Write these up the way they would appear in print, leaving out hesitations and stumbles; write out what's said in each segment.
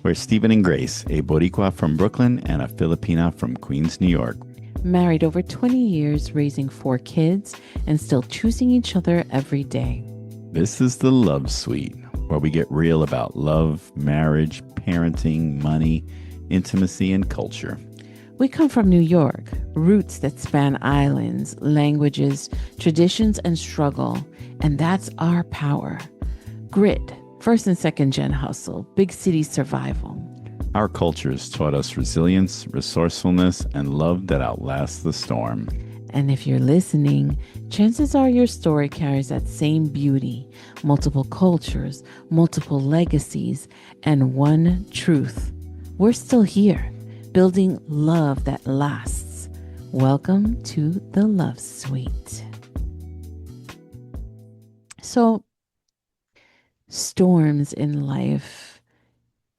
We're Stephen and Grace, a Boricua from Brooklyn and a Filipina from Queens, New York. Married over 20 years, raising 4 kids, and still choosing each other every day. This is the Love Suite, where we get real about love, marriage, parenting, money, intimacy, and culture. We come from New York, roots that span islands, languages, traditions, and struggle. And that's our power. Grit, first and second gen hustle, big city survival. Our cultures taught us resilience, resourcefulness, and love that outlasts the storm. And if you're listening, chances are your story carries that same beauty, multiple cultures, multiple legacies, and one truth. We're still here, building love that lasts. Welcome to the Love Suite. So, storms in life,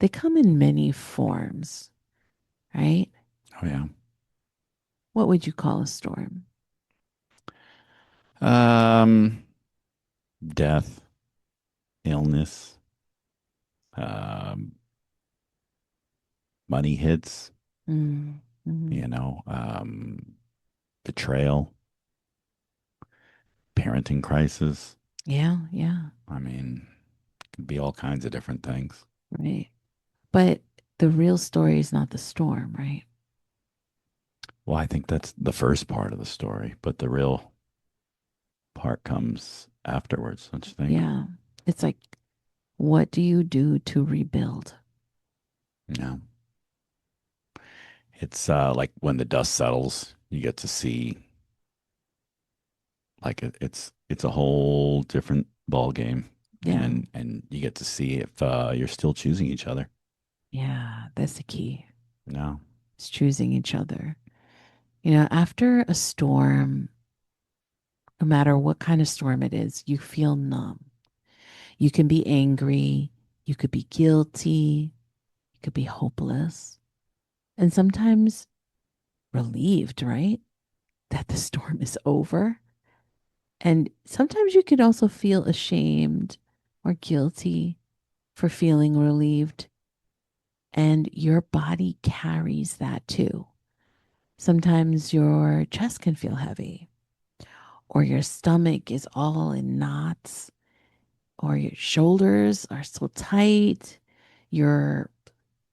they come in many forms, right? Oh, yeah. What would you call a storm? Um, Death, illness, um, money hits, Mm-hmm. betrayal, parenting crisis. Yeah, yeah, I mean, it could be all kinds of different things. right. But the real story is not the storm, right? Well, I think that's the first part of the story, but the real part comes afterwards, don't you think? Yeah. It's like, what do you do to rebuild? Yeah. It's like when the dust settles, you get to see like it's a whole different ball game, Yeah. and you get to see if you're still choosing each other. Yeah. That's the key. No. It's choosing each other. After a storm, no matter what kind of storm it is, you feel numb. You can be angry. You could be guilty. You could be hopeless. And sometimes relieved, right? That the storm is over. And sometimes you could also feel ashamed or guilty for feeling relieved. And your body carries that too. Sometimes your chest can feel heavy, or your stomach is all in knots, or your shoulders are so tight. Your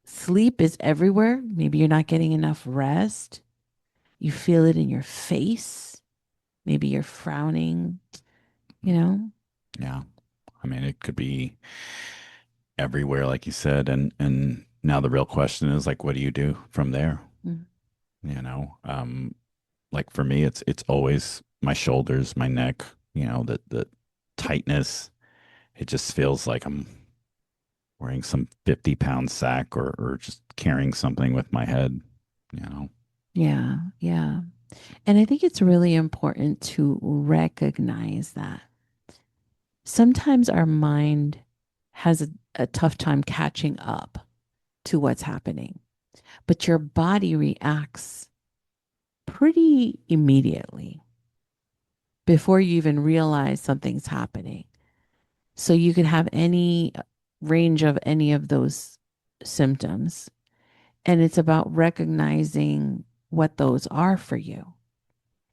sleep is everywhere. Maybe you're not getting enough rest. You feel it in your face. Maybe you're frowning, you know? Yeah. I mean, it could be everywhere, like you said, and now the real question is like, what do you do from there? Mm. You know, like for me, it's always my shoulders, my neck. The tightness. It just feels like I'm wearing some 50-pound sack or just carrying something with my head. You know. Yeah, yeah. And I think it's really important to recognize that sometimes our mind has a tough time catching up to what's happening, but your body reacts pretty immediately before you even realize something's happening. So you could have any range of any of those symptoms. And it's about recognizing what those are for you.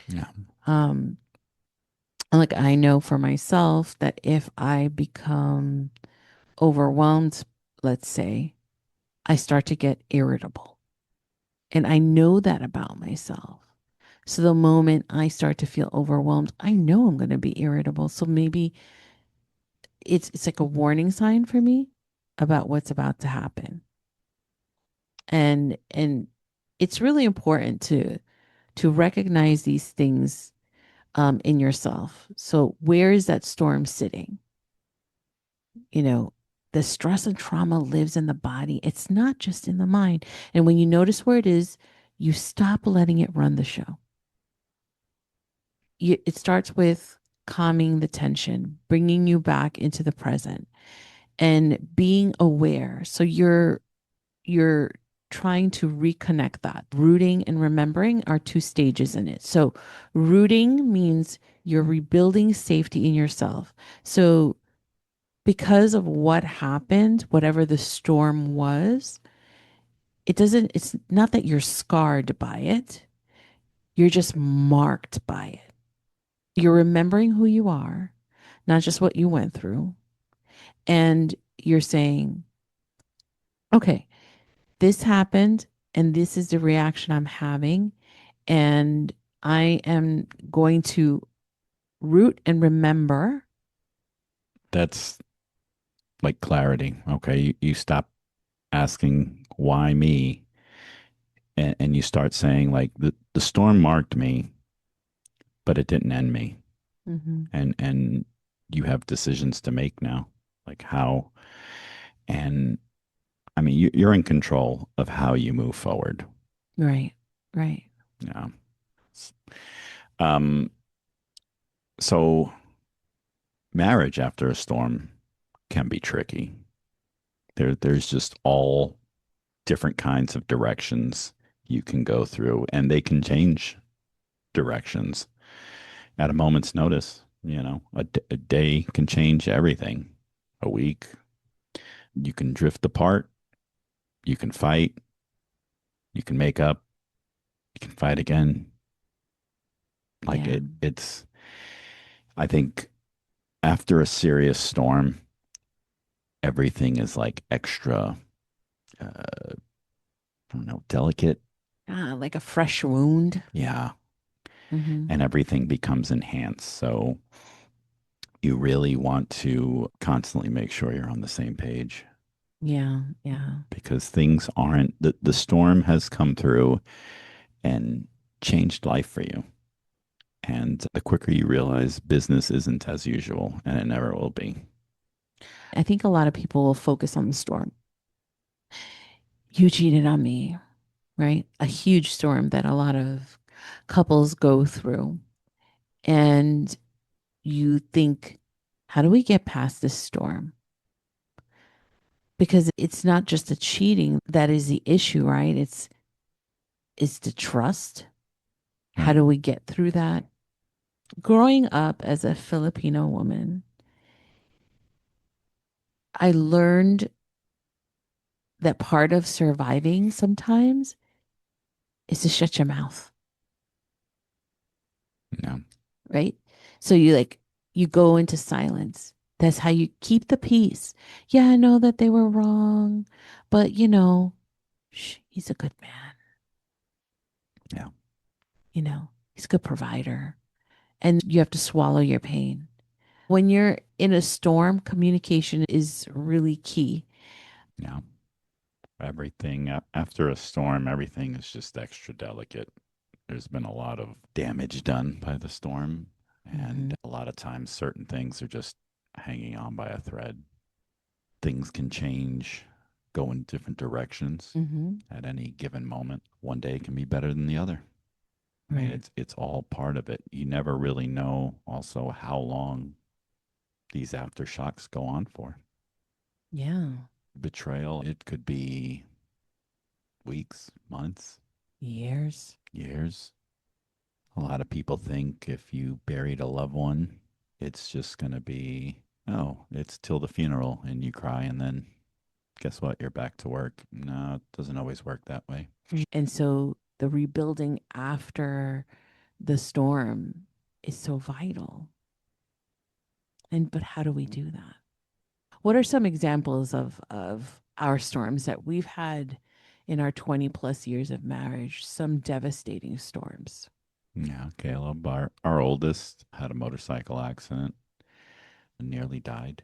Yeah. Um, like I know for myself that if I become overwhelmed, let's say, I start to get irritable. And I know that about myself. So the moment I start to feel overwhelmed, I know I'm going to be irritable. So maybe it's like a warning sign for me about what's about to happen. And it's really important to recognize these things in yourself. So where is that storm sitting? You know, the stress and trauma lives in the body. It's not just in the mind. And when you notice where it is, you stop letting it run the show. It starts with calming the tension, bringing you back into the present and being aware. So you're trying to reconnect that. Rooting and remembering are two stages in it. So rooting means you're rebuilding safety in yourself. So because of what happened, whatever the storm was, it's not that you're scarred by it. You're just marked by it. You're remembering who you are, not just what you went through. And you're saying, okay, this happened and this is the reaction I'm having. And I am going to root and remember. That's like clarity. Okay. You stop asking why me, and you start saying like the storm marked me, but it didn't end me. Mhm. And you have decisions to make now. Like how, and I mean, you're in control of how you move forward. Right, right. Yeah. Um, so marriage after a storm can be tricky. There's just all different kinds of directions you can go through, and they can change directions at a moment's notice. You know, a day can change everything. A week, you can drift apart, you can fight, you can make up, you can fight again. Like Yeah. I think after a serious storm, everything is like extra, I don't know, delicate. Ah, like a fresh wound. Yeah. Hmm. And everything becomes enhanced. So you really want to constantly make sure you're on the same page Yeah, yeah. because things aren't, the storm has come through and changed life for you. And the quicker you realize business isn't as usual, and it never will be. I think a lot of people will focus on the storm. You cheated on me, right? A huge storm that a lot of couples go through. And you think, how do we get past this storm? Because it's not just the cheating that is the issue, right? It's the trust. How Right. do we get through that? Growing up as a Filipino woman, I learned that part of surviving sometimes is to shut your mouth, Yeah. right? So you go into silence. That's how you keep the peace. Yeah, I know that they were wrong, but shh, he's a good man. Yeah. He's a good provider. And you have to swallow your pain. When you're in a storm, communication is really key. Yeah. Everything after a storm, everything is just extra delicate. There's been a lot of damage done by the storm, Hmm. and a lot of times certain things are just hanging on by a thread. Things can change, go in different directions Hmm. at any given moment. One day can be better than the other. I mean, Right. it's all part of it. You never really know also how long these aftershocks go on for. Yeah. Betrayal, it could be weeks, months, Years. years. A lot of people think if you buried a loved one, it's just going to be, oh, it's till the funeral and you cry and then guess what? You're back to work. No, it doesn't always work that way. And so the rebuilding after the storm is so vital. But how do we do that? What are some examples of our storms that we've had in our 20 plus years of marriage? Some devastating storms. Yeah, Caleb, our oldest, had a motorcycle accident and nearly died.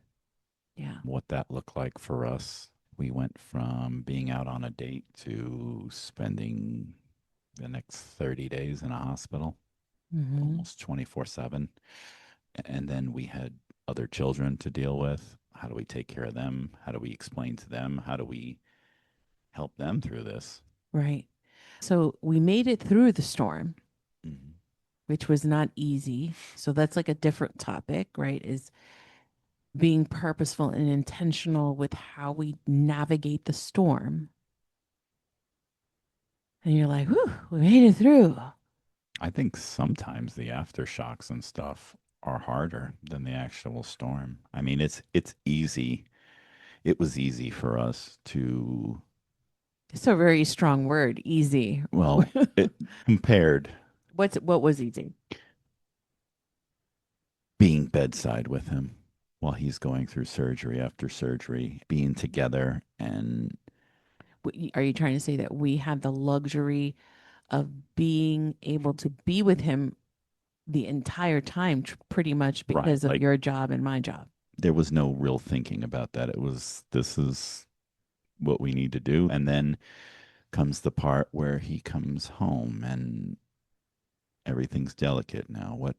Yeah. What that looked like for us, we went from being out on a date to spending the next 30 days in a hospital, Hmm. almost 24/7. And then we had other children to deal with. How do we take care of them? How do we explain to them? How do we help them through this? Right. So we made it through the storm, Mm-hmm. which was not easy. So that's like a different topic, right? Is being purposeful and intentional with how we navigate the storm. And you're like, whew, we made it through. I think sometimes the aftershocks and stuff, are harder than the actual storm. I mean, it's easy. It was easy for us to, It's a very strong word, easy. well, it compared What was easy? being bedside with him while he's going through surgery after surgery, being together and Are you trying to say that we had the luxury of being able to be with him the entire time, pretty much right, because of like your job and my job? there was no real thinking about that. It was this is what we need to do. And then comes the part where he comes home and everything's delicate now. What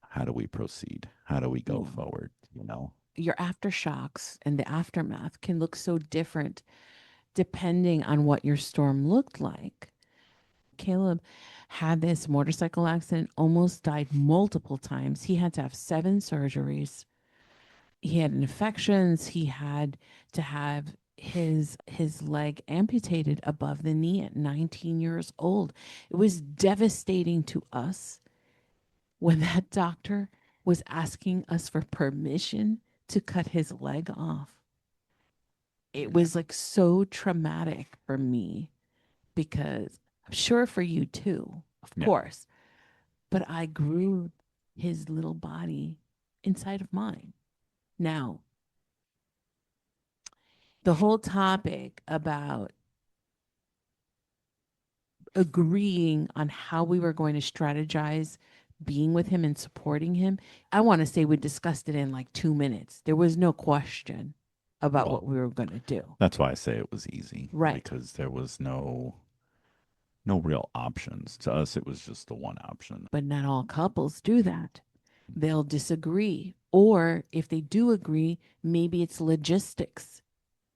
how do we proceed? How do we go Yeah. forward? You know? Your aftershocks and the aftermath can look so different depending on what your storm looked like. Caleb had this motorcycle accident, almost died multiple times. He had to have 7 surgeries. He had infections. He had to have his leg amputated above the knee at 19 years old. It was devastating to us when that doctor was asking us for permission to cut his leg off. It Yeah. was like so traumatic for me because I'm sure for you too, of Yeah. course, but I grew his little body inside of mine. Now, the whole topic about agreeing on how we were going to strategize being with him and supporting him, I want to say we discussed it in like 2 minutes. There was no question about Well, what we were going to do. that's why I say it was easy Right. because there was no real options. To us it was just the one option. But not all couples do that. They'll disagree. Or if they do agree, maybe it's logistics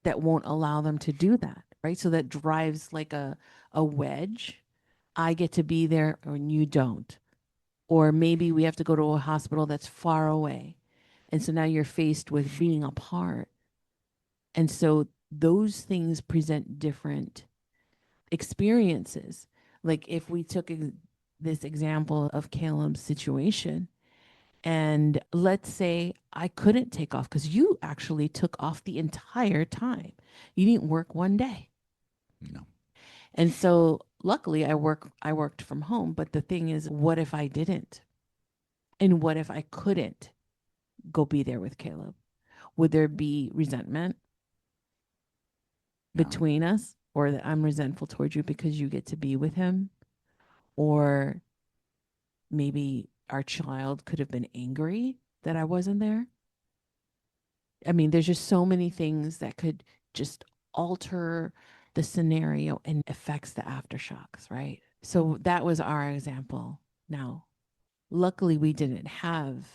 that won't allow them to do that. Right. So that drives like a wedge. I get to be there and you don't. Or maybe we have to go to a hospital that's far away. And so now you're faced with being apart. And so those things present different experiences. Like if we took this example of Caleb's situation, and let's say I couldn't take off because you actually took off the entire time. You didn't work one day. You know. And so luckily I worked from home, but the thing is what if I didn't? And what if I couldn't go be there with Caleb? Would there be resentment No. between us, or that I'm resentful towards you because you get to be with him? Or maybe our child could have been angry that I wasn't there. I mean, there's just so many things that could just alter the scenario and affects the aftershocks, right? So that was our example. Now, luckily we didn't have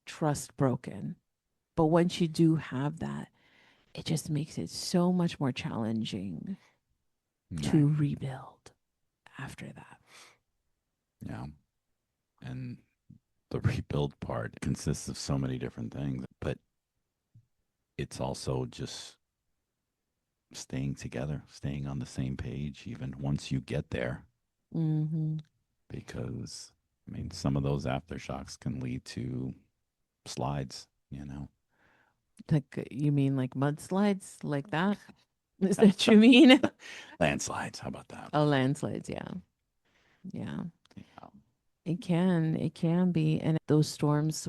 trust broken, but once you do have that, it just makes it so much more challenging Right. to rebuild after that. Yeah. And the rebuild part consists of so many different things, but it's also just staying together, staying on the same page, even once you get there, Mm-hmm. because I mean, some of those aftershocks can lead to slides, you know. Like you mean like mudslides like that? Is that what you mean? Landslides, how about that? Oh, landslides, yeah. Yeah. Yeah. It can be. And those storms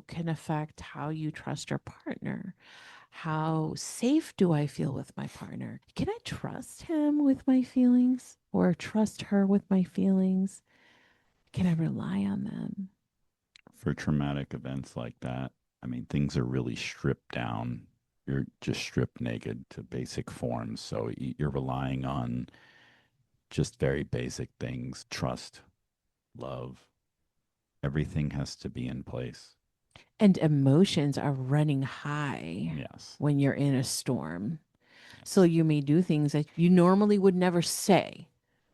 can affect how you trust your partner. How safe do I feel with my partner? Can I trust him with my feelings or trust her with my feelings? Can I rely on them? For traumatic events like that, I mean, things are really stripped down. You're just stripped naked to basic forms. So you're relying on just very basic things: trust, love. Everything has to be in place. And emotions are running high Yes. when you're in a storm. So Yes. you may do things that you normally would never say,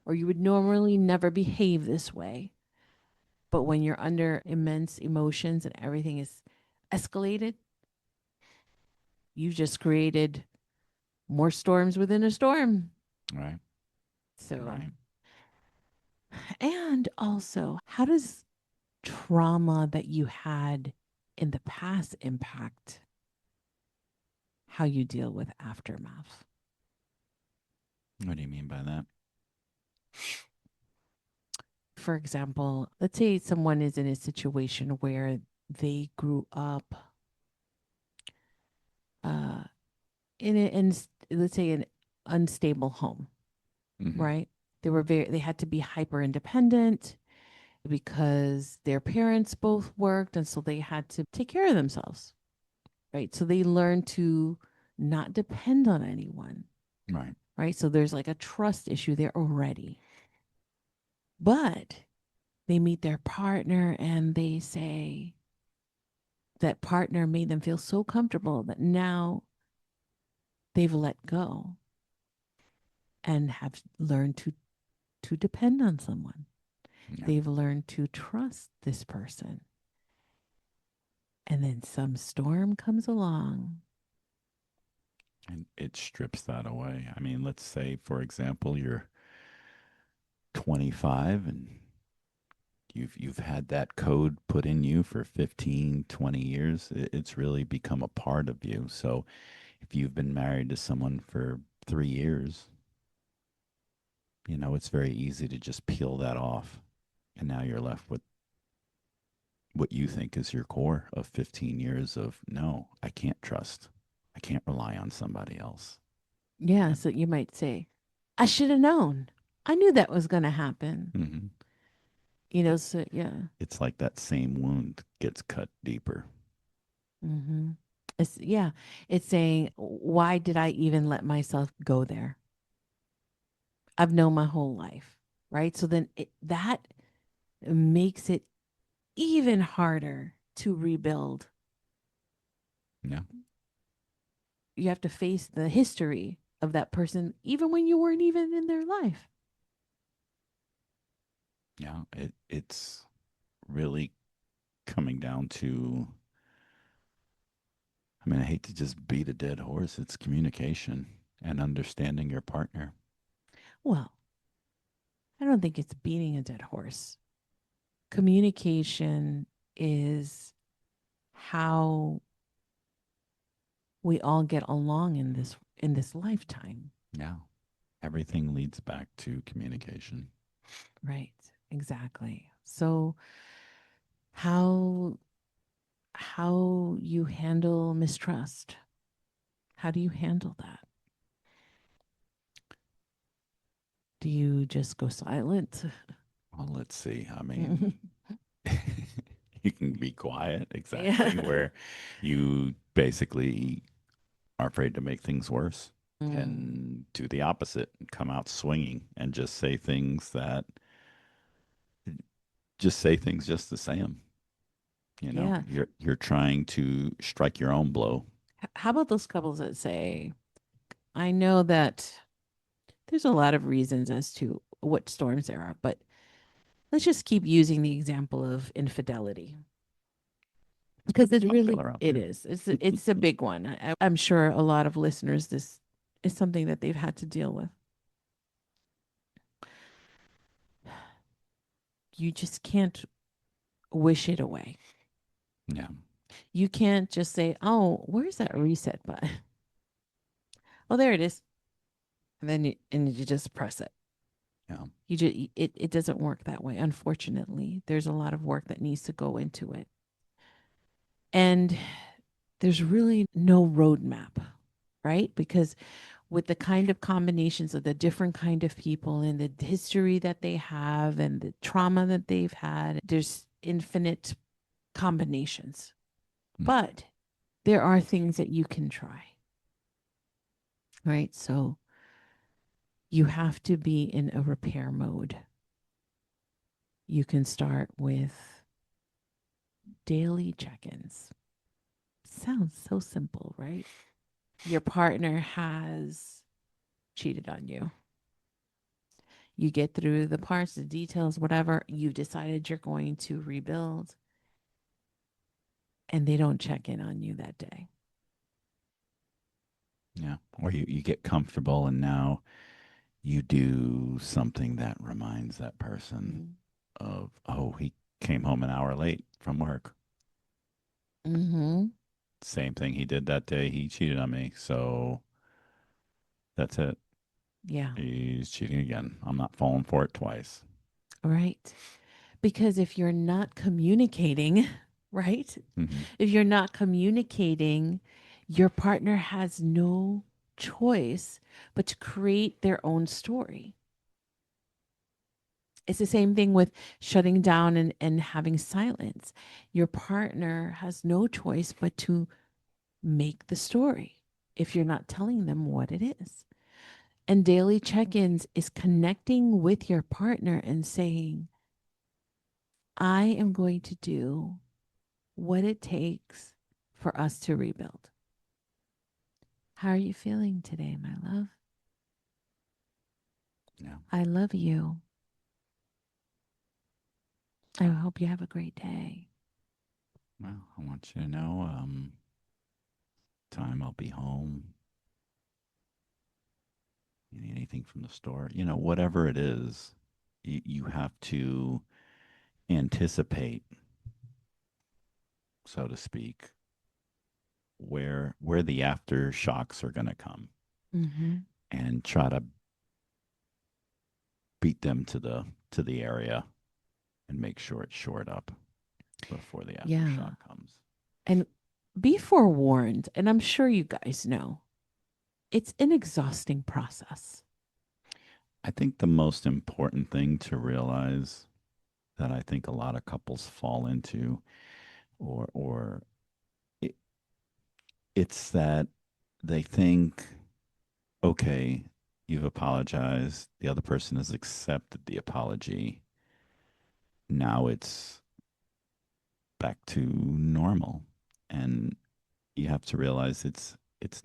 or you would normally never behave this way. But when you're under immense emotions and everything is escalated, you've just created more storms within a storm. Right. So, Right. and also, how does trauma that you had in the past impact how you deal with aftermath. What do you mean by that? For example, let's say someone is in a situation where they grew up uh, in let's say an unstable home, Hmm. right? They had to be hyper independent because their parents both worked, and so they had to take care of themselves, right? So they learned to not depend on anyone, Right. right? So there's like a trust issue there already. But they meet their partner and they say that partner made them feel so comfortable that now they've let go and have learned to depend on someone. Yeah. They've learned to trust this person. And then some storm comes along. And it strips that away. I mean, let's say, for example, you're 25 and you've had that code put in you for 15, 20 years. It's really become a part of you. So if you've been married to someone for 3 years, it's very easy to just peel that off. And now you're left with what you think is your core of 15 years of no, I can't trust. I can't rely on somebody else. Yeah, And so you might say, I should have known. I knew that was going to happen. mhm, So yeah. it's like that same wound gets cut deeper. Mm-hmm. Yeah, it's saying, why did I even let myself go there? I've known my whole life, right? So then that makes it even harder to rebuild. Yeah. You have to face the history of that person, even when you weren't even in their life. Yeah. It's really coming down to, I mean, I hate to just beat a dead horse. It's communication and understanding your partner. Well, I don't think it's beating a dead horse. Communication is how we all get along in this lifetime. Yeah. Everything leads back to communication. Right. Exactly. So how how you handle mistrust? How do you handle that? Do you just go silent? Well, let's see. I mean, you can be quiet, exactly, Yeah. where you basically are afraid to make things worse Mm. and do the opposite and come out swinging and just say things just to say them. Yeah. You're trying to strike your own blow. How about those couples that say, I know that there's a lot of reasons as to what storms there are, but let's just keep using the example of infidelity because It's it really popular out it there. is. It's a big one. I'm sure a lot of listeners this is something that they've had to deal with. You just can't wish it away. Yeah, You can't just say, "Oh, where's that reset button?" Oh, there it is. And you just press it. yeah, It doesn't work that way. Unfortunately, there's a lot of work that needs to go into it. And there's really no roadmap, right? Because with the kind of combinations of the different kind of people and the history that they have and the trauma that they've had, there's infinite combinations. mm, But there are things that you can try, right? So you have to be in a repair mode. You can start with daily check ins. Sounds so simple, right? Your partner has cheated on you. You get through the parts, the details, whatever. You've decided you're going to rebuild, and they don't check in on you that day. yeah. Or you get comfortable and now you do something that reminds that person Mm. of, oh, he came home an hour late from work. Mm-hmm. Same thing he did that day. He cheated on me. So that's it. Yeah. He's cheating again. I'm not falling for it twice. Right. Because if you're not communicating, right? Hmm. If you're not communicating, your partner has no choice but to create their own story. It's the same thing with shutting down and having silence. Your partner has no choice but to make the story if you're not telling them what it is. And daily check ins is connecting with your partner and saying, I am going to do what it takes for us to rebuild. How are you feeling today, my love? Yeah. I love you. I hope you have a great day. Well, I want you to know, time I'll be home. You need anything from the store? Whatever it is, you have to anticipate, so to speak, where the aftershocks are going to come, Mm-hmm. and try to beat them to the area and make sure it's shored up before the Yeah. aftershock comes. And be forewarned, and I'm sure you guys know, it's an exhausting process. I think the most important thing to realize that I think a lot of couples fall into, or it, it's that they think, okay, you've apologized, the other person has accepted the apology. Now it's back to normal. And you have to realize it's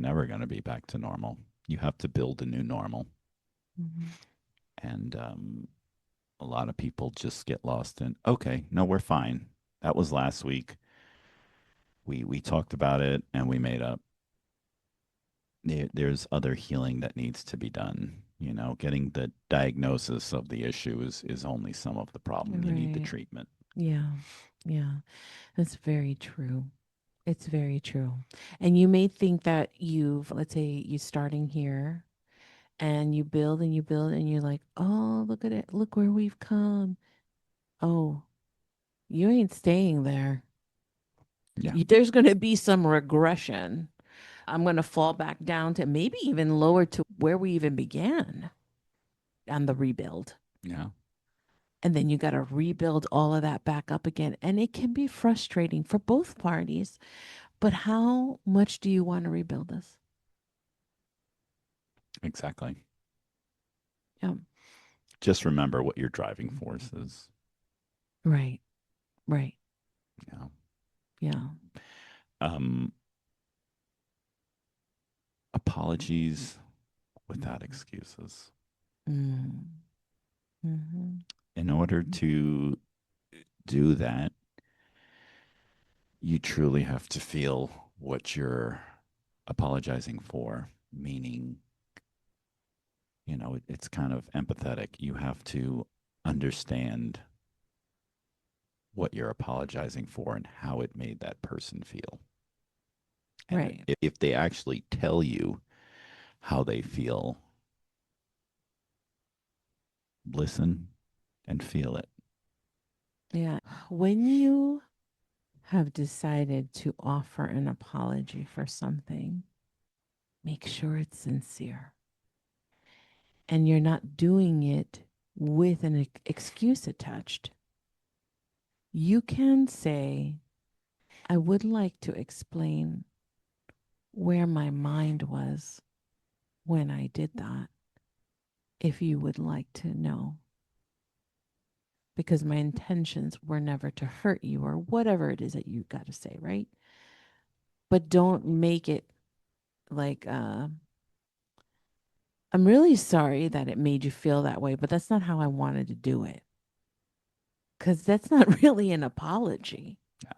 never going to be back to normal. You have to build a new normal. Mm-hmm. And a lot of people just get lost in, okay, no, we're fine. That was last week. We talked about it and we made up. There's other healing that needs to be done. Getting the diagnosis of the issue is only some of the problem. You need the Right. treatment. Yeah. Yeah. That's very true. It's very true. And you may think that let's say you're starting here and you build and you're like, oh, look at it. Look where we've come. Oh, you ain't staying there. Yeah. There's going to be some regression. I'm going to fall back down to maybe even lower to where we even began on the rebuild. Yeah. And then you got to rebuild all of that back up again. And it can be frustrating for both parties. But how much do you want to rebuild this? Exactly. Yeah. Just remember what your driving force is. Right. Right. Yeah. Yeah. Um, Apologies without excuses. Mm. Hmm. In order to do that, you truly have to feel what you're apologizing for, meaning, it's kind of empathetic. You have to understand what you're apologizing for and how it made that person feel. And Right. if they actually tell you how they feel, listen and feel it. Yeah. When you have decided to offer an apology for something, make sure it's sincere and you're not doing it with an excuse attached. You can say, I would like to explain where my mind was when I did that, if you would like to know, because my intentions were never to hurt you or whatever it is that you got to say, right? But don't make it like, I'm really sorry that it made you feel that way, but that's not how I wanted to do it. Because that's not really an apology. Yeah.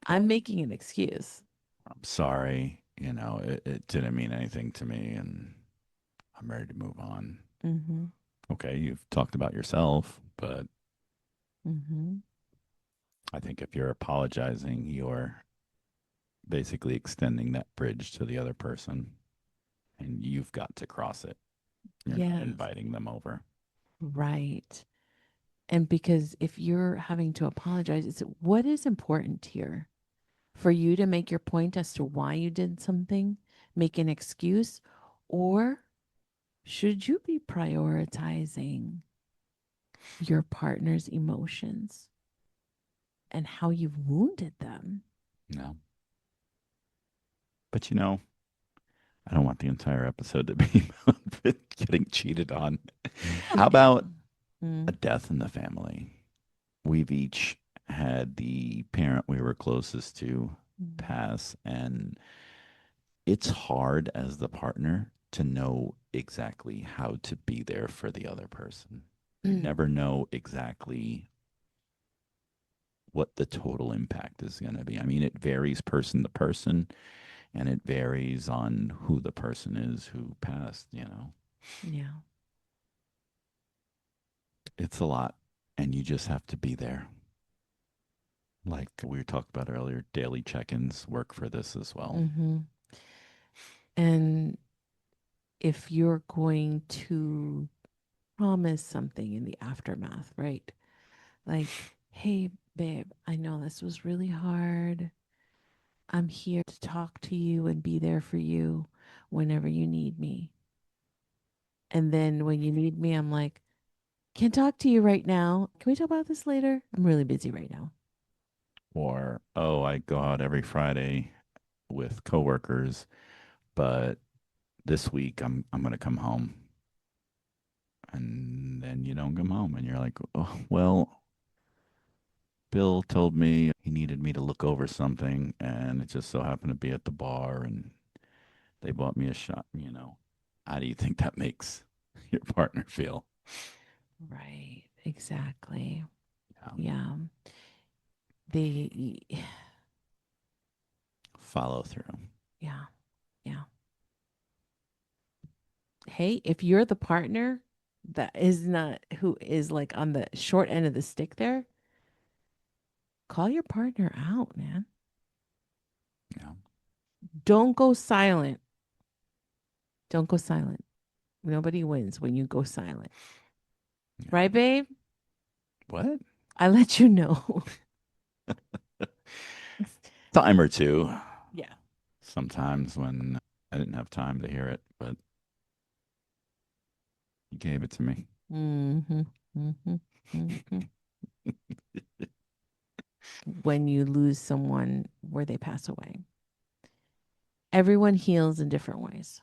I'm making an excuse. I'm sorry. It didn't mean anything to me, and I'm ready to move on. Mm-hmm. Okay, you've talked about yourself, but Mm-hmm. I think if you're apologizing, you're basically extending that bridge to the other person, and you've got to cross it. You're not Yes, inviting them over. right. And because if you're having to apologize, it's what is important here for you to make your point as to why you did something, make an excuse, or should you be prioritizing your partner's emotions and how you've wounded them? No. But I don't want the entire episode to be about getting cheated on. How Okay. about a Mm, death in the family? We've each had the parent we were closest to mm, pass, and it's hard as the partner to know exactly how to be there for the other person. You mm. never know exactly what the total impact is going to be. I mean, it varies person to person, and it varies on who the person is who passed. Yeah. It's a lot, and you just have to be there. Like we talked about earlier, daily check ins work for this as well. Hmm. And if you're going to promise something in the aftermath, right? Like, hey, babe, I know this was really hard. I'm here to talk to you and be there for you whenever you need me. And then when you need me, I'm like, can't talk to you right now. Can we talk about this later? I'm really busy right now. Or, oh, I go out every Friday with coworkers, but this week I'm going to come home. And then you don't come home, and you're like, oh, well, Bill told me he needed me to look over something, and it just so happened to be at the bar, and they bought me a shot. How do you think that makes your partner feel? Right. Exactly. Yeah. Yeah. They, Follow through. yeah. Yeah. Hey, if you're the partner that is not, who is like on the short end of the stick there, call your partner out, man. Yeah. Don't go silent. Don't go silent. Nobody wins when you go silent. Yeah. Right, babe? What? I let you know. Time or two. Yeah. Sometimes when I didn't have time to hear it, but you gave it to me. Mm-hmm. Mm-hmm. Mm-hmm. When you lose someone where they pass away, everyone heals in different ways,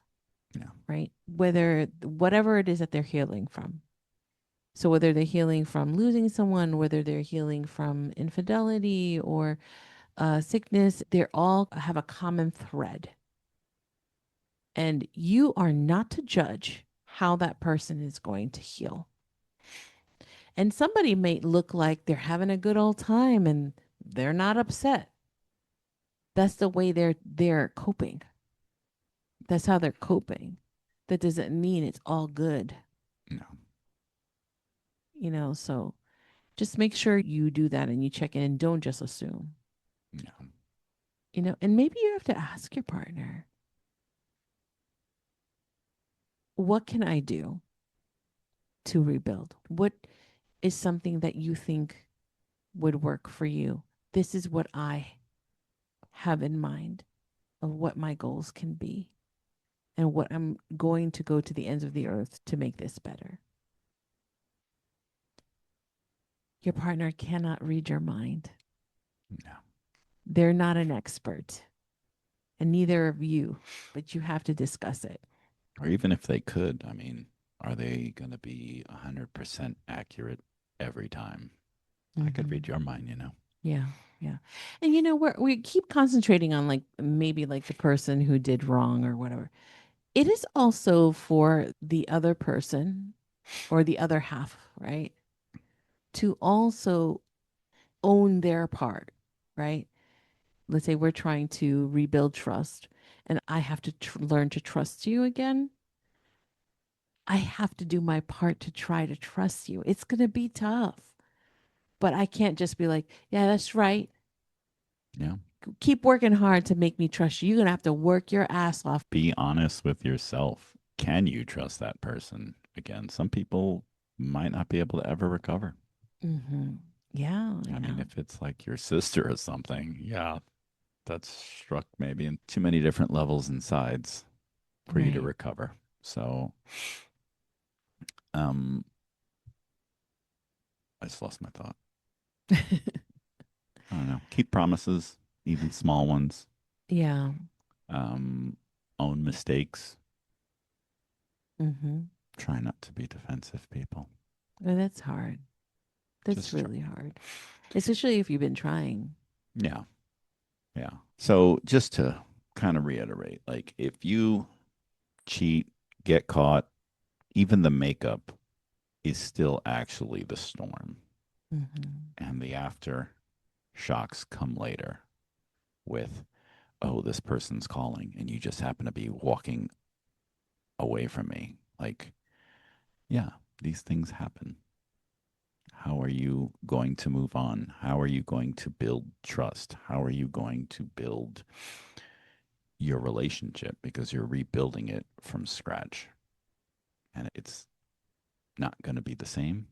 Yeah. right? Whether whatever it is that they're healing from. So whether they're healing from losing someone, whether they're healing from infidelity or sickness, they all have a common thread. And you are not to judge how that person is going to heal. And somebody may look like they're having a good old time and they're not upset. That's the way they're coping. That's how they're coping. That doesn't mean it's all good, No. so just make sure you do that and you check in and don't just assume. No. And maybe you have to ask your partner, what can I do to rebuild? What is something that you think would work for you? This is what I have in mind of what my goals can be and what I'm going to go to the ends of the earth to make this better. Your partner cannot read your mind. No. They're not an expert, and neither of you, but you have to discuss it. Or even if they could, I mean, are they going to be 100% accurate every time? I could Mm-hmm. read your mind. Yeah, yeah. And we keep concentrating on like maybe like the person who did wrong or whatever. It is also for the other person or the other half, right? To also own their part, right? Let's say we're trying to rebuild trust and I have to learn to trust you again. I have to do my part to try to trust you. It's going to be tough, But I can't just be like, yeah, that's right. Yeah. Keep working hard to make me trust you. You're going to have to work your ass off. Be honest with yourself. Can you trust that person? Again, some people might not be able to ever recover. Hmm. Yeah, I mean, yeah. if it's like your sister or something, yeah, that's struck maybe in too many different levels and sides for you to Right. recover. So, um, I just lost my thought. I don't know. Keep promises, even small ones. Yeah. Um, own mistakes. Hmm. Try not to be defensive, people. And that's hard. That's Just try. really hard, especially if you've been trying. Yeah. Yeah. So just to kind of reiterate, like if you cheat, get caught, even the makeup is still actually the storm. Hmm. And the aftershocks come later with, oh, this person's calling and you just happen to be walking away from me. Like, yeah, these things happen. How are you going to move on? How are you going to build trust? How are you going to build your relationship? Because you're rebuilding it from scratch and it's not going to be the same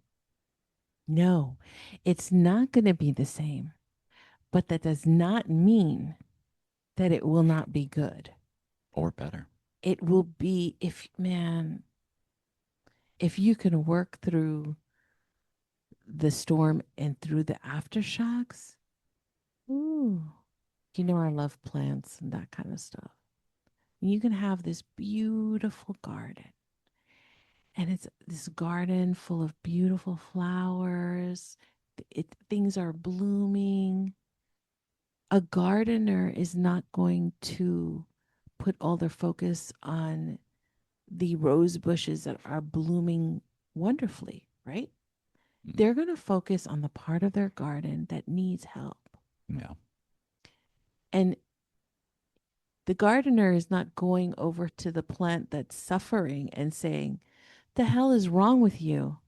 No, it's not going to be the same, but that does not mean that it will not be good. or better. It will be, if, man, if you can work through the storm and through the aftershocks. Ooh, you know, I love plants and that kind of stuff. You can have this beautiful garden, and it's this garden full of beautiful flowers. Things are blooming. A gardener is not going to put all their focus on the rose bushes that are blooming wonderfully, right? Mm. They're going to focus on the part of their garden that needs help. Yeah. And the gardener is not going over to the plant that's suffering and saying, the hell is wrong with you?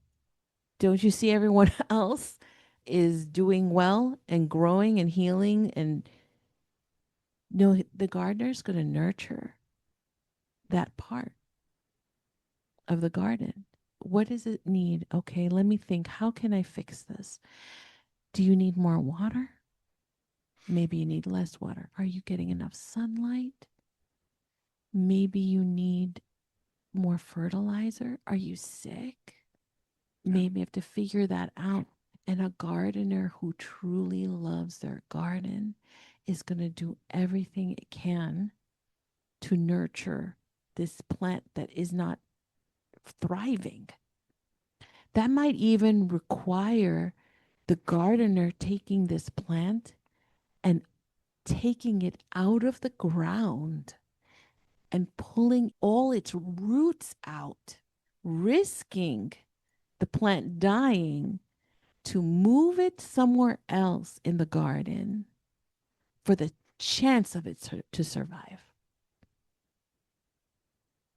Don't you see everyone else is doing well and growing and healing? And no, the gardener is going to nurture that part of the garden. What does it need? Okay, let me think. How can I fix this? Do you need more water? Maybe you need less water. Are you getting enough sunlight? Maybe you need more fertilizer. Are you sick? Yeah. Maybe you have to figure that out. And a gardener who truly loves their garden is going to do everything it can to nurture this plant that is not thriving. That might even require the gardener taking this plant and taking it out of the ground and pulling all its roots out, risking the plant dying to move it somewhere else in the garden for the chance of it to survive.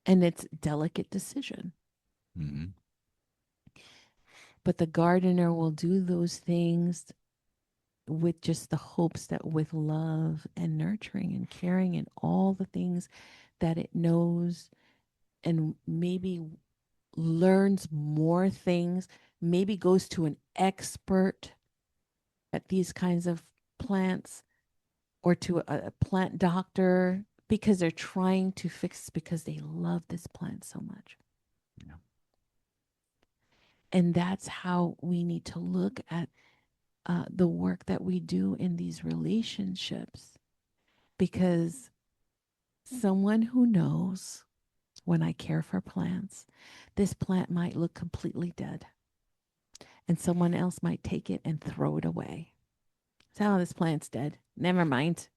And it's a delicate decision. Mm-hmm. But the gardener will do those things with just the hopes that with love and nurturing and caring and all the things that it knows, and maybe learns more things, maybe goes to an expert at these kinds of plants or to a plant doctor because they're trying to fix because they love this plant so much. Yeah. And that's how we need to look at the work that we do in these relationships, because someone who knows, when I care for plants, this plant might look completely dead, and someone else might take it and throw it away. So, oh, this plant's dead. Never mind.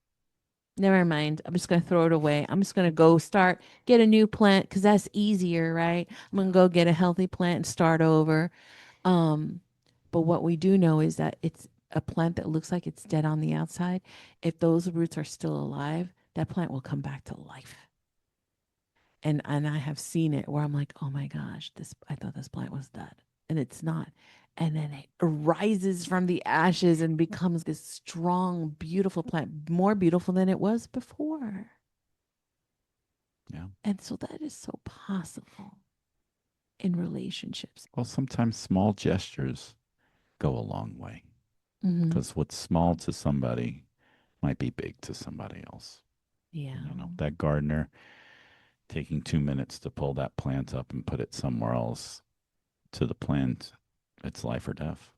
Never mind. I'm just going to throw it away. I'm just going to go start, get a new plant because that's easier, right? I'm going to go get a healthy plant and start over. Um, but what we do know is that it's a plant that looks like it's dead on the outside. If those roots are still alive, that plant will come back to life. And I have seen it where I'm like, oh my gosh, this I thought this plant was dead. and it's not. And then it rises from the ashes and becomes this strong, beautiful plant, more beautiful than it was before. Yeah. And so that is so possible in relationships. Well, sometimes small gestures go a long way Hmm. because what's small to somebody might be big to somebody else. Yeah. You know, that gardener taking 2 minutes to pull that plant up and put it somewhere else to the plant, it's life or death.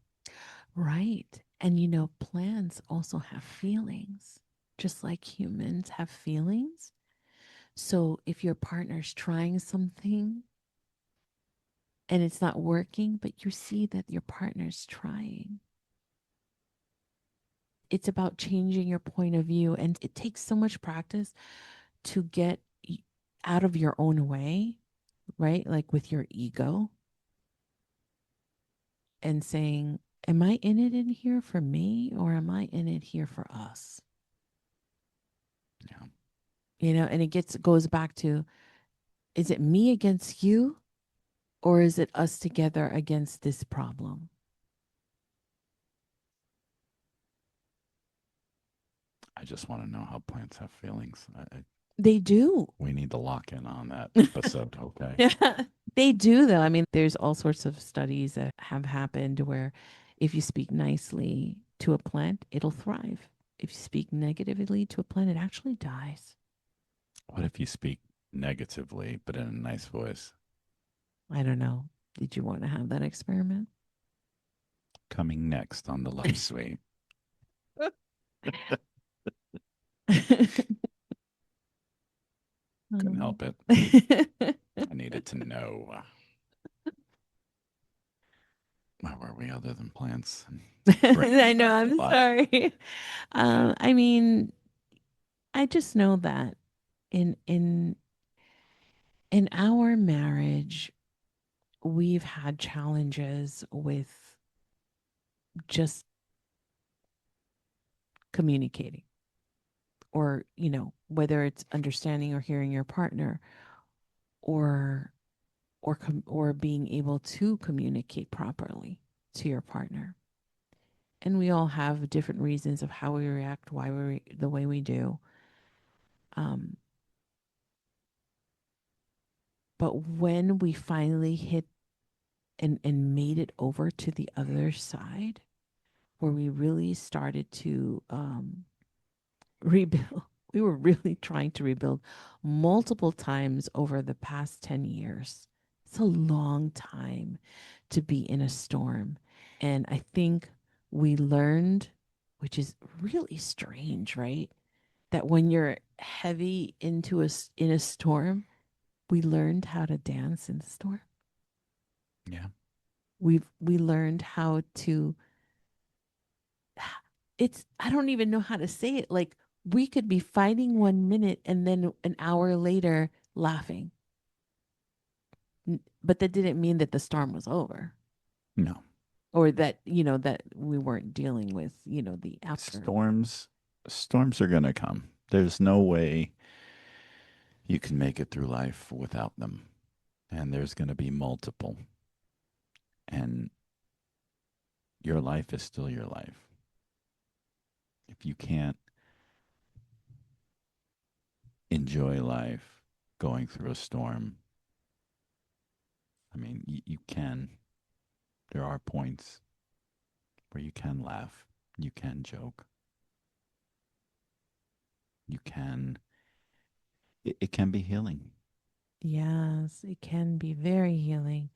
Right. And plants also have feelings, just like humans have feelings. So if your partner's trying something and it's not working, but you see that your partner's trying, it's about changing your point of view. And it takes so much practice to get out of your own way, right? Like with your ego and saying, am I in it in here for me or am I in it here for us? Yeah. And goes back to, is it me against you or is it us together against this problem? I just want to know how plants have feelings. They do. We need to lock in on that episode. Okay. Yeah, they do, though. I mean, there's all sorts of studies that have happened where if you speak nicely to a plant, it'll thrive. If you speak negatively to a plant, it actually dies. What if you speak negatively, but in a nice voice? I don't know. Did you want to have that experiment? Coming next on the Love Suite. Couldn't Um, help it. I needed to know. Where were we other than plants? Brain I know, I'm fart. sorry. I mean, I just know that in our marriage, we've had challenges with just communicating or, whether it's understanding or hearing your partner or or being able to communicate properly to your partner. And we all have different reasons of how we react, why the way we do. Um, but when we finally hit and made it over to the other side, where we really started to rebuild, we were really trying to rebuild multiple times over the past 10 years. It's a long time to be in a storm. And I think we learned, which is really strange, right? That when you're heavy in a storm, we learned how to dance in the storm. Yeah. We learned how to it's I don't even know how to say it. Like we could be fighting 1 minute and then an hour later laughing. But that didn't mean that the storm was over No. or that, that we weren't dealing with, the after. Storms storms are going to come. There's no way you can make it through life without them. And there's going to be multiple. And your life is still your life. If you can't enjoy life going through a storm, I mean, you can. There are points where you can laugh, you can joke, you can, it can be healing. Yes, it can be very healing.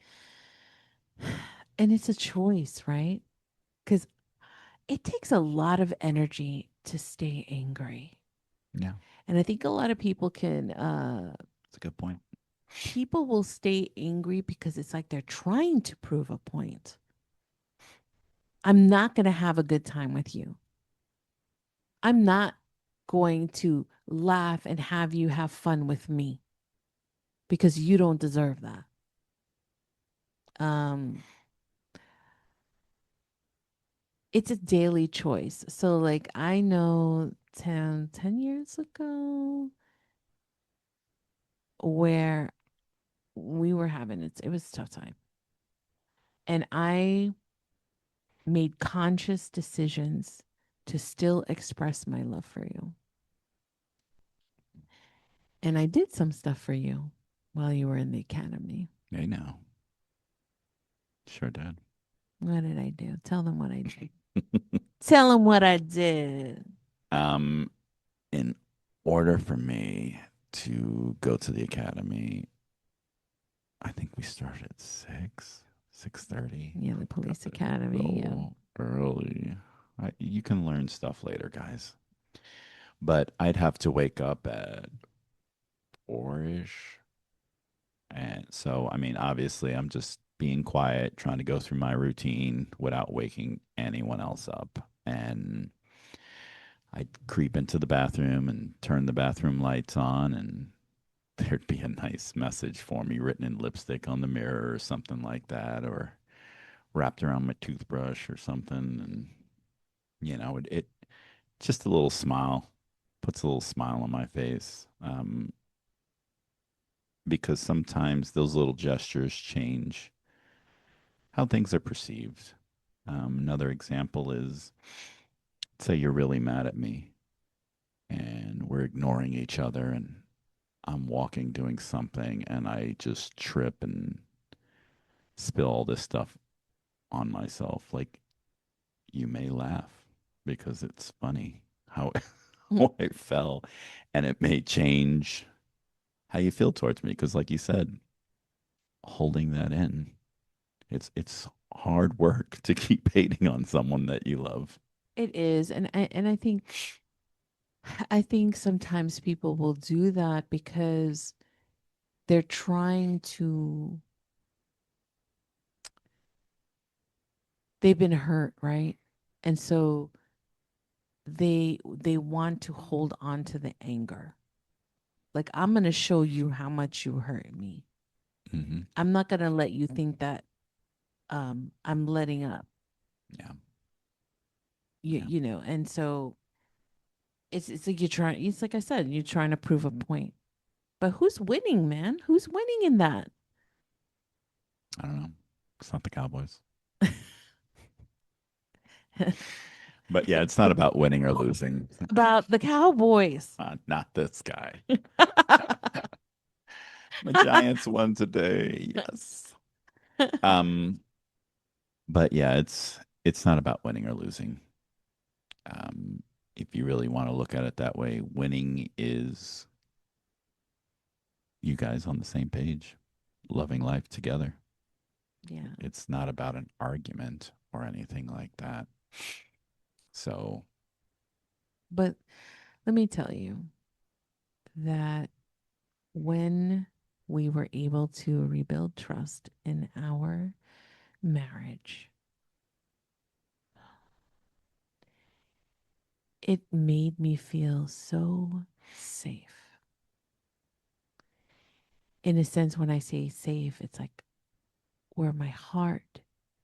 And it's a choice, right? Because it takes a lot of energy to stay angry. Yeah, And I think a lot of it's a good point. people will stay angry because it's like they're trying to prove a point. I'm not going to have a good time with you. I'm not going to laugh and have you have fun with me because you don't deserve that. Um, it's a daily choice. So like I know 10 years ago where we were having it was a tough time. And I made conscious decisions to still express my love for you. And I did some stuff for you while you were in the academy. Hey, now. Sure did. What did I do? Tell them what I did. Tell them what I did. um, in order for me to go to the academy, I think we started at 6:30. Yeah, the Got police to academy. Yeah. go early. You can learn stuff later, guys. But I'd have to wake up at 4ish. And so, I mean, obviously, I'm just being quiet, trying to go through my routine without waking anyone else up. And I'd creep into the bathroom and turn the bathroom lights on, and there'd be a nice message for me written in lipstick on the mirror or something like that, or wrapped around my toothbrush or something. And, it just a little smile, puts a little smile on my face. Because sometimes those little gestures change how things are perceived. Another example is, say you're really mad at me and we're ignoring each other, and I'm walking doing something and I just trip and spill all this stuff on myself. Like, you may laugh because it's funny how, how I fell, and it may change how you feel towards me. Because, like you said, holding that in, it's hard work to keep hating on someone that you love. It is. And I think sometimes people will do that because they're trying to they've been hurt, right? And so they want to hold on to the anger. Like, I'm going to show you how much you hurt me. Hmm. I'm not going to let you think that I'm letting up. Yeah, You yeah. you know, and so it's like you're trying it's like I said, you're trying to prove a point. But who's winning, man? Who's winning in that? I don't know. It's not the Cowboys. But yeah, it's not about winning or losing. About the Cowboys. Not this guy. My Giants won today. Yes. Um, but yeah, it's not about winning or losing. Um, if you really want to look at it that way, winning is you guys on the same page, loving life together. Yeah. It's not about an argument or anything like that. So, But let me tell you that when we were able to rebuild trust in our marriage, it made me feel so safe. In a sense, when I say safe, it's like where my heart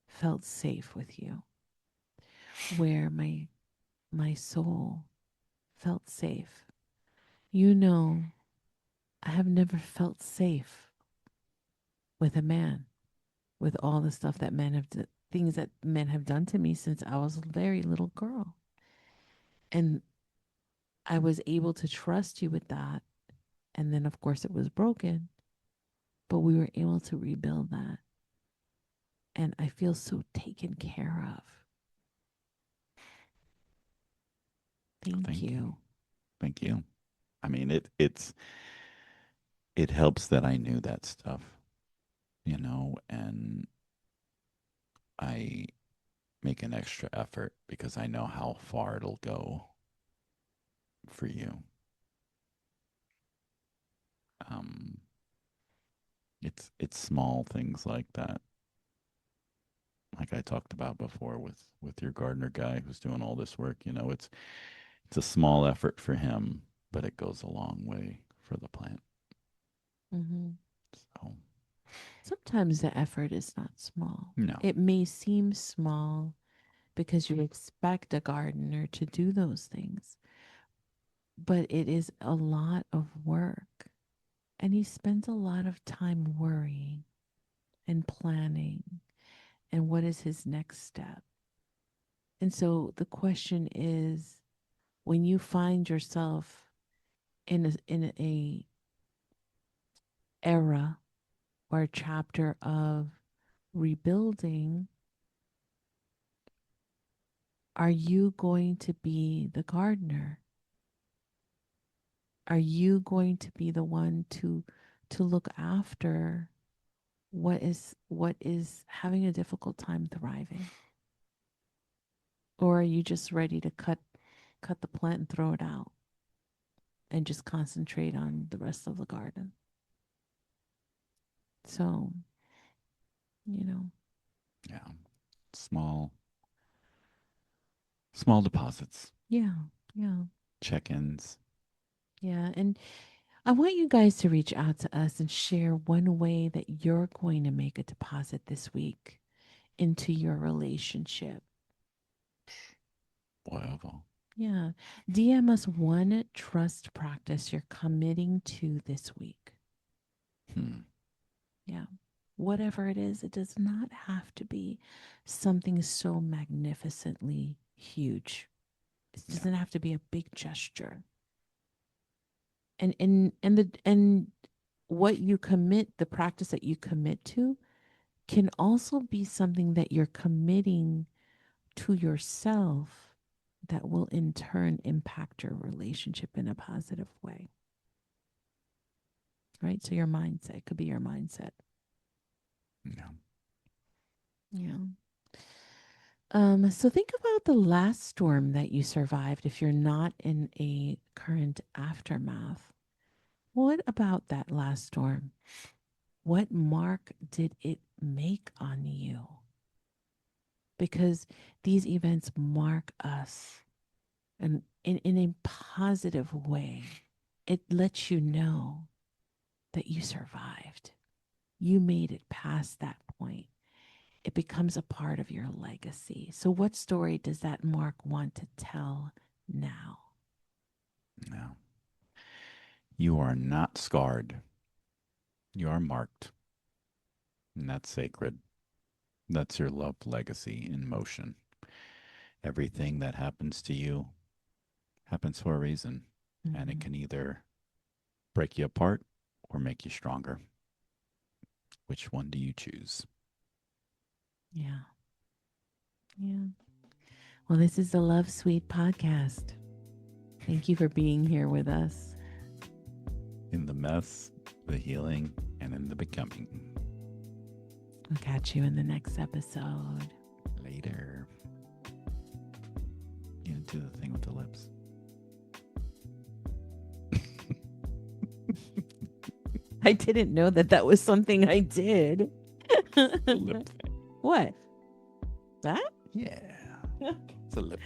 felt safe with you, where my soul felt safe. You know, I have never felt safe with a man, with all the stuff that things that men have done to me since I was a very little girl. And I was able to trust you with that. And then, of course, it was broken, but we were able to rebuild that. And I feel so taken care of. Thank thank you. you. Thank you. I mean, it helps that I knew that stuff, and I make an extra effort because I know how far it'll go for you. Um, it's small things like that, like I talked about before with your gardener guy who's doing all this work. It's a small effort for him, but it goes a long way for the plant. Hmm. So Sometimes the effort is not small. no, It may seem small because you expect a gardener to do those things, but it is a lot of work. And he spends a lot of time worrying and planning and what is his next step. And so the question is, when you find yourself in a era or a chapter of rebuilding, are you going to be the gardener? Are you going to be the one to look after what is having a difficult time thriving? Or are you just ready to cut the plant and throw it out and just concentrate on the rest of the garden? So, you know, Yeah. Small, small deposits, yeah, yeah, check-ins. yeah. And I want you guys to reach out to us and share one way that you're going to make a deposit this week into your relationship. Whatever. Yeah. DM us one trust practice you're committing to this week. Hmm. Yeah. Whatever it is, it does not have to be something so magnificently huge. It Yeah. doesn't have to be a big gesture. And what you commit, the practice that you commit to can also be something that you're committing to yourself that will in turn impact your relationship in a positive way. Right? So your mindset could be your mindset. Yeah. Yeah. So think about the last storm that you survived if you're not in a current aftermath. What about that last storm? What mark did it make on you? Because these events mark us and in a positive way. It lets you know that you survived. You made it past that point. It becomes a part of your legacy. So, what story does that mark want to tell now? Yeah. You are not scarred. You are marked. And that's sacred. That's your love legacy in motion. Everything that happens to you happens for a reason. And it Mm-hmm. can either break you apart or make you stronger. Which one do you choose? Yeah. Yeah. Well, this is the Love Suite podcast. Thank you for being here with us. In the mess, the healing, and in the becoming. I'll catch you in the next episode. Later. You didn't do the thing with the lips. I didn't know that that was something I did. The lip thing. What? That? Yeah. It's a lip